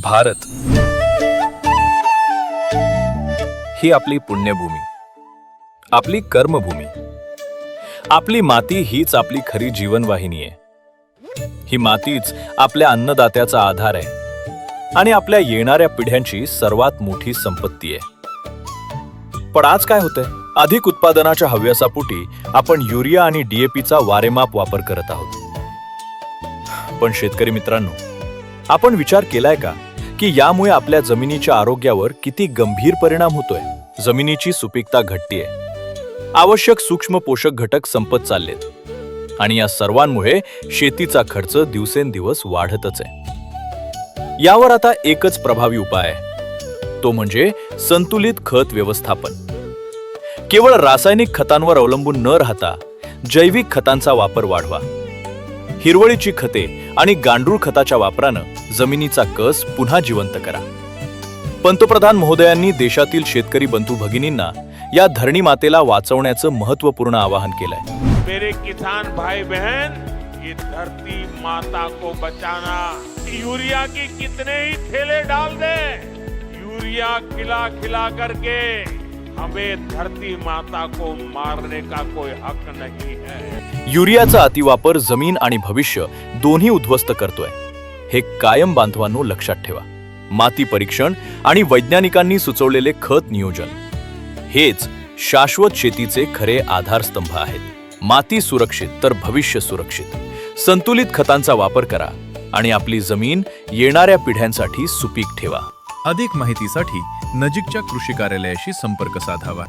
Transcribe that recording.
भारत ही आपली पुण्यभूमी, आपली कर्मभूमी. आपली माती हीच आपली खरी जीवनवाहिनी आहे. ही मातीच आपल्या अन्नदात्याचा आधार आहे आणि आपल्या येणाऱ्या पिढ्यांची सर्वात मोठी संपत्ती आहे. पण आज काय होतंय? अधिक उत्पादनाच्या हव्यासापोटी आपण युरिया आणि DAPचा वारेमाप वापर करत आहोत. पण शेतकरी मित्रांनो, आपण विचार केलाय का की यामुळे आपल्या जमिनीच्या आरोग्यावर किती गंभीर परिणाम होतोय? जमिनीची सुपीकता घटतेय, आवश्यक सूक्ष्म पोषक घटक संपत चाललेत आणि या सर्वांमुळे शेतीचा खर्च दिवसेंदिवस वाढतच आहे. यावर आता एकच प्रभावी उपाय आहे, तो म्हणजे संतुलित खत व्यवस्थापन. केवळ रासायनिक खतांवर अवलंबून न राहता जैविक खतांचा वापर वाढवा. हिरवळीची खते आणि गांडूळ खताच्या वापरानं जमिनीचा कस पुन्हा जिवंत करा. पंतप्रधान महोदयांनी देशातील शेतकरी बंधू भगिनींना या धरणी मातेला वाचवण्याचं महत्त्वपूर्ण आवाहन केलंय. मेरे किसान भाई बहन, ये धरती माता को बचाना. यूरिया के कितने ही थैले डाल दे, यूरिया खिला खिला करके हमें धरती माता को मारने का कोई हक नहीं है. युरियाचा अतिवापर जमीन आणि भविष्य दोन्ही उद्ध्वस्त करतोय. हे कायम बांधवांनो लक्षात ठेवा. माती परीक्षण आणि वैज्ञानिकांनी सुचवलेले खत नियोजन हेच शाश्वत शेतीचे खरे आधारस्तंभ आहेत. माती सुरक्षित तर भविष्य सुरक्षित. संतुलित खतांचा वापर करा आणि आपली जमीन येणाऱ्या पिढ्यांसाठी सुपीक ठेवा. अधिक माहितीसाठी नजीकच्या कृषी कार्यालयाशी संपर्क साधावा.